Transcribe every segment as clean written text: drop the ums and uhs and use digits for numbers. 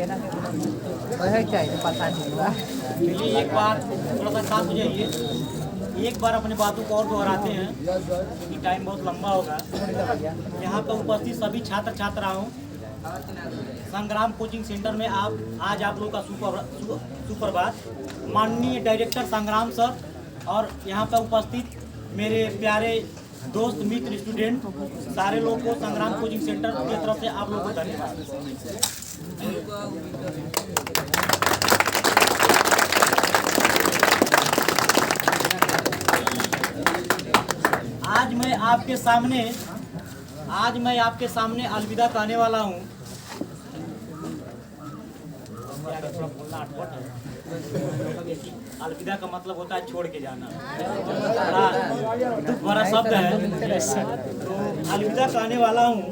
चाहिए पता नहीं हुआ। चलिए एक बार थोड़ा सा साथ हो जाइए, एक बार अपने बातों को और दोहराते हैं कि टाइम बहुत लंबा होगा। यहाँ पर उपस्थित सभी छात्र छात्राओं, संग्राम कोचिंग सेंटर में आज आप लोगों का सुप्रभात। माननीय डायरेक्टर संग्राम सर और यहाँ पर उपस्थित मेरे प्यारे दोस्त मित्र स्टूडेंट सारे लोगों को संग्राम कोचिंग सेंटर की तरफ से आप लोगों को धन्यवाद। आज मैं आपके सामने अलविदा कहने वाला हूँ। अलविदा का मतलब होता है छोड़ के जाना, दुख भरा शब्द है, तो अलविदा कहने वाला हूँ।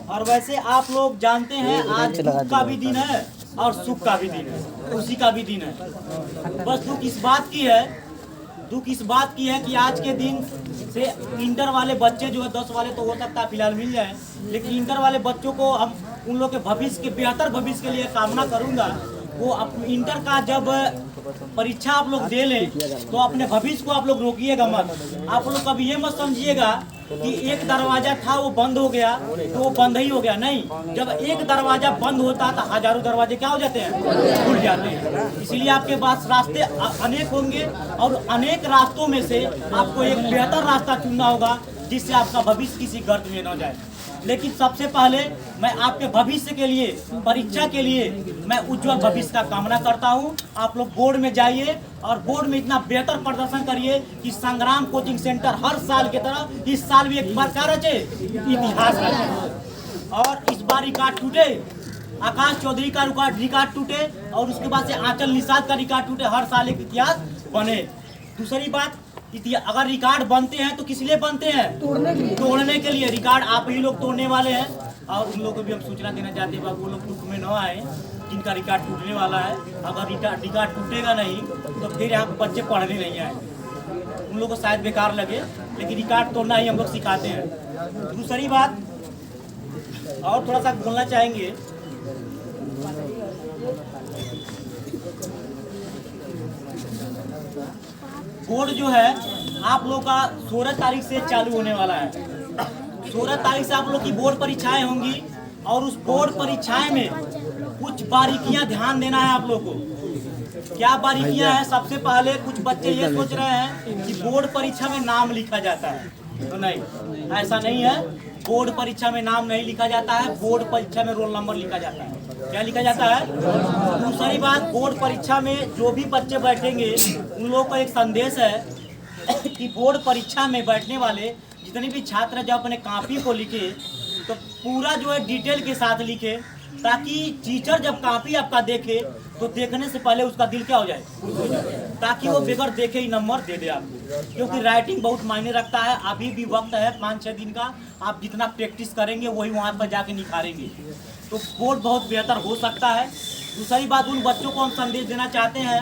और वैसे आप लोग जानते हैं आज दुख का भी दिन है और सुख का भी दिन है, खुशी का भी दिन है। बस दुख इस बात की है कि आज के दिन से इंटर वाले बच्चे जो है 10 वाले तो हो सकता है फिलहाल मिल जाए, लेकिन इंटर वाले बच्चों को हम उन लोग के भविष्य के बेहतर भविष्य के लिए कामना करूंगा। वो इंटर का जब परीक्षा आप लोग दे लें तो अपने भविष्य को आप लोग रोकिएगा मत। आप लोग कभी ये मत समझिएगा कि एक दरवाजा था वो बंद हो गया तो वो बंद ही हो गया, नहीं। जब एक दरवाजा बंद होता तो हजारों दरवाजे क्या हो जाते हैं, खुल जाते हैं। इसलिए आपके पास रास्ते अनेक होंगे और अनेक रास्तों में से आपको एक बेहतर रास्ता चुनना होगा जिससे आपका भविष्य किसी गर्त में न जाए। लेकिन सबसे पहले मैं आपके भविष्य के लिए, परीक्षा के लिए मैं उज्जवल भविष्य का कामना करता हूं। आप लोग बोर्ड में जाइए और बोर्ड में इतना बेहतर प्रदर्शन करिए कि संग्राम कोचिंग सेंटर हर साल की तरह इस साल भी एक बार क्या रचे, इतिहास रचे। और इस बार रिकॉर्ड टूटे, आकाश चौधरी का रिकॉर्ड टूटे और उसके बाद से आंचल निषाद का रिकॉर्ड टूटे, हर साल एक इतिहास बने। दूसरी बात, अगर रिकॉर्ड बनते हैं तो किस लिए बनते हैं, तोड़ने के लिए। रिकॉर्ड आप ही लोग तोड़ने वाले हैं और उन लोगों को भी हम सूचना देना चाहते हैं वो लोग दुख में न आए जिनका रिकॉर्ड टूटने वाला है। अगर रिकॉर्ड टूटेगा नहीं तो फिर यहाँ पे बच्चे पढ़ने नहीं आएंगे, उन लोगों को शायद बेकार लगे, लेकिन रिकॉर्ड तोड़ना ही हम लोग सिखाते हैं। दूसरी बात और थोड़ा सा बोलना चाहेंगे, बोर्ड जो है आप लोग का 16 तारीख से चालू होने वाला है। 16 तारीख से आप लोग की बोर्ड परीक्षाएं होंगी और उस बोर्ड परीक्षाएं में कुछ बारीकियां ध्यान देना है आप लोग को। क्या बारीकियां हैं? सबसे पहले कुछ बच्चे ये सोच रहे हैं कि बोर्ड परीक्षा में नाम लिखा जाता है, तो नहीं, ऐसा नहीं है। बोर्ड परीक्षा में नाम नहीं लिखा जाता है, बोर्ड परीक्षा में रोल नंबर लिखा जाता है। क्या लिखा जाता है? दूसरी बात, बोर्ड परीक्षा में जो भी बच्चे बैठेंगे उन लोगों का एक संदेश है कि बोर्ड परीक्षा में बैठने वाले जितने भी छात्र जब अपने कॉपी को लिखे तो पूरा जो है डिटेल के साथ लिखे, ताकि टीचर जब कॉपी आपका देखे तो देखने से पहले उसका दिल क्या हो जाए, ताकि वो बगैर देखे ही नंबर दे दे आपको। क्योंकि राइटिंग बहुत मायने रखता है। अभी भी वक्त है 5-6 दिन का, आप जितना प्रैक्टिस करेंगे वही वहाँ पर जाके निखारेंगे, तो बोर्ड बहुत बेहतर हो सकता है। दूसरी बात, उन बच्चों को हम संदेश देना चाहते हैं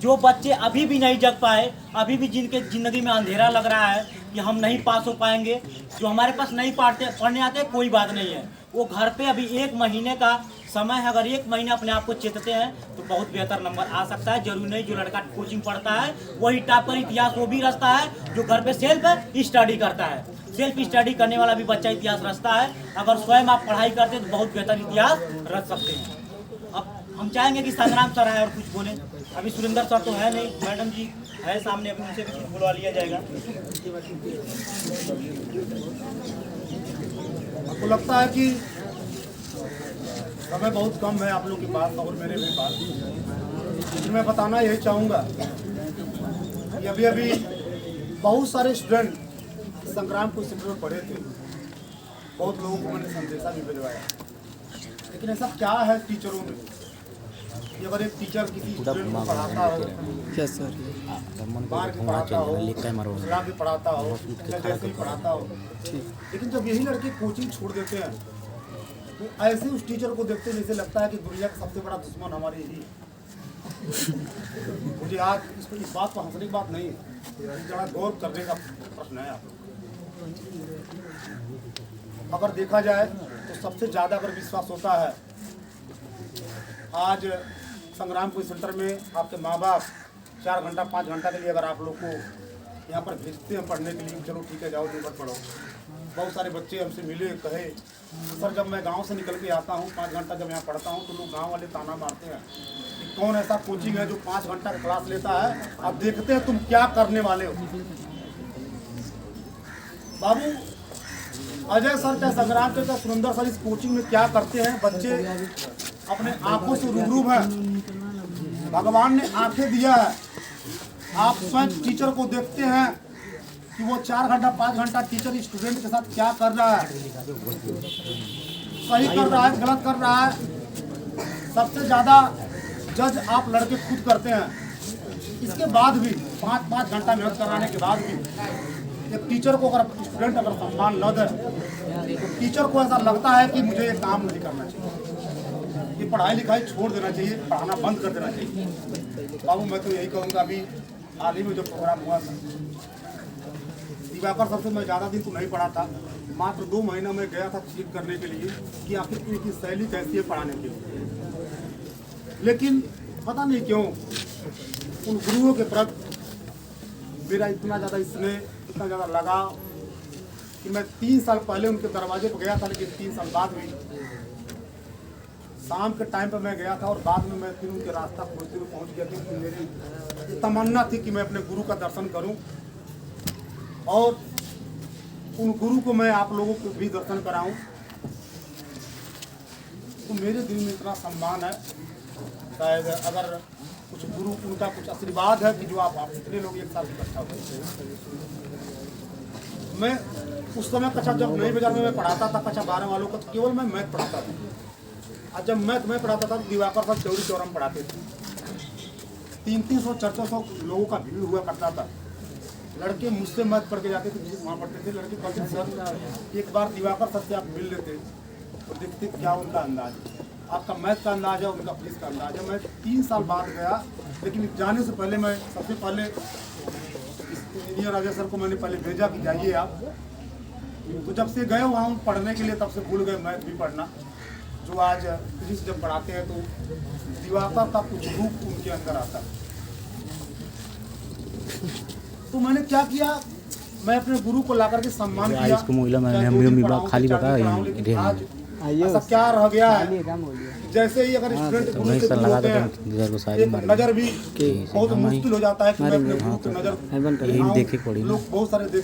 जो बच्चे अभी भी नहीं जग पाए, अभी भी जिनके ज़िंदगी में अंधेरा लग रहा है कि हम नहीं पास हो पाएंगे, जो हमारे पास नहीं पढ़ने आते, कोई बात नहीं है, वो घर पे अभी 1 महीने का समय है। अगर 1 महीना अपने आप को चेतते हैं तो बहुत बेहतर नंबर आ सकता है। जरूरी नहीं जो लड़का कोचिंग पढ़ता है वही टॉपर इतिहास वो भी रचता है, जो घर पे सेल्फ स्टडी करता है। सेल्फ स्टडी करने वाला भी बच्चा इतिहास रचता है। अगर स्वयं आप पढ़ाई करते हैं तो बहुत बेहतर इतिहास रच सकते हैं। अब हम चाहेंगे कि संग्राम सर आए और कुछ बोले। अभी सुरेंद्र सर तो है नहीं, मैडम जी है सामने, अभी उनसे भी कुछ बुलवा लिया जाएगा। आपको लगता है कि समय बहुत कम है आप लोग के पास और मेरे भी पास, लेकिन मैं बताना यही चाहूँगा कि अभी अभी बहुत सारे स्टूडेंट संग्राम को सेंटर में पढ़े थे, बहुत लोगों को मैंने संदेशा भी भिजवाया, लेकिन ऐसा क्या है टीचरों में कि अगर एक टीचर किसी स्टूडेंट को पढ़ाता हो, बाहर भी पढ़ाता हो, इस्लाम भी पढ़ाता हो, जैसे भी पढ़ाता हो, लेकिन जब यही लड़के कोचिंग छोड़ देते हैं तो ऐसे उस टीचर को देखते जैसे लगता है कि दुनिया का सबसे बड़ा दुश्मन हमारे यही है। मुझे आज इस बात पर हंसने की बात नहीं है, जरा गौर करने का प्रश्न है आप लोग। अगर देखा जाए तो सबसे ज़्यादा अगर विश्वास होता है आज संग्रामपुर सेंटर में आपके माँ बाप 4 घंटा 5 घंटा के लिए अगर आप लोग को यहाँ पर भेजते हैं पढ़ने के लिए, चलो ठीक है जाओ दिन भर पढ़ो। बहुत सारे बच्चे हमसे मिले, कहे सर जब मैं गांव से निकल के आता हूँ 5 घंटा जब यहाँ पढ़ता हूँ तो लोग गांव वाले ताना मारते हैं कि कौन ऐसा कोचिंग है जो 5 घंटा का क्लास लेता है, अब देखते हैं तुम क्या करने वाले हो। बाबू अजय सर चाहे संग्राम सर चाहे सुरेंद्र सर इस कोचिंग में क्या करते हैं, बच्चे अपने आंखों से रूबरू हैं। भगवान ने आंखें दिया है, आप स्वयं टीचर को देखते हैं कि वो 4 घंटा 5 घंटा टीचर स्टूडेंट के साथ क्या कर रहा है, सही कर रहा है गलत कर रहा है। सबसे ज्यादा जज आप लड़के खुद करते हैं। इसके बाद भी 5-5 घंटा मेहनत कराने के बाद भी एक टीचर को अगर स्टूडेंट अगर सम्मान न दे तो टीचर को ऐसा लगता है कि मुझे ये काम नहीं करना चाहिए, ये पढ़ाई लिखाई छोड़ देना चाहिए, पढ़ाना बंद कर देना चाहिए। बाबू मैं तो यही कहूँगा, अभी हाल ही में जो प्रोग्राम हुआ था दिवाकर सबसे मैं ज़्यादा दिन तो नहीं पढ़ा था, मात्र 2 महीना में गया था चेक करने के लिए कि आखिर इनकी शैली कैसी है पढ़ाने के लिए। लेकिन पता नहीं क्यों उन गुरुओं के प्रति मेरा इतना ज़्यादा स्नेह, इतना ज़्यादा लगाव कि मैं 3 साल पहले उनके दरवाजे पर गया था, लेकिन 3 साल बाद भी शाम के टाइम पर मैं गया था और बाद में मैं फिर उनके रास्ता खोजते हुए पहुंच गया था कि मेरी तमन्ना थी कि मैं अपने गुरु का दर्शन करूं और उन गुरु को मैं आप लोगों को भी दर्शन कराऊं। तो मेरे दिल में इतना सम्मान है, शायद अगर कुछ गुरु उनका कुछ आशीर्वाद है कि जो आप इतने लोग एक साथ इकट्ठा हुए। मैं उस समय कक्षा जब नई बाजार में मैं पढ़ाता था कक्षा 12 वालों को, तो केवल मैं मैथ पढ़ाता था। और जब मैथ मैं पढ़ाता था तो दिवाकर साहब चौरी चौरा में पढ़ाते थे। 300-400 लोगों का भीड़ हुआ करता था। लड़के मुझसे मैथ पढ़ के जाते थे, जिस वहाँ पढ़ते थे। लड़के कहते थे सर एक बार दिवाकर साहब से आप मिल लेते और देखते क्या उनका अंदाज है, आपका मैथ का अंदाज है, उनका फिजिक्स का अंदाज है। मैं 3 साल बाद गया, लेकिन जाने से पहले मैं सबसे पहले इंजीनियर अजय सर को मैंने पहले भेजा कि जाइए आप। तो जब से गए वहाँ पढ़ने के लिए तब से भूल गए मैथ भी पढ़ना। जो आज फिजिक्स जब पढ़ाते हैं तो दिवाकर का कुछ रूप उनके अंदर आता है। तो मैंने क्या किया, मैं अपने गुरु को लाकर के सम्मान किया। खाली ऐसा क्या रह गया है, जैसे ही अगर स्टूडेंट गुरु के दूर होते हैं एक नजर भी बहुत मुश्किल हो जाता है कि मैं अपने गुरु की नजर लोग बहुत सारे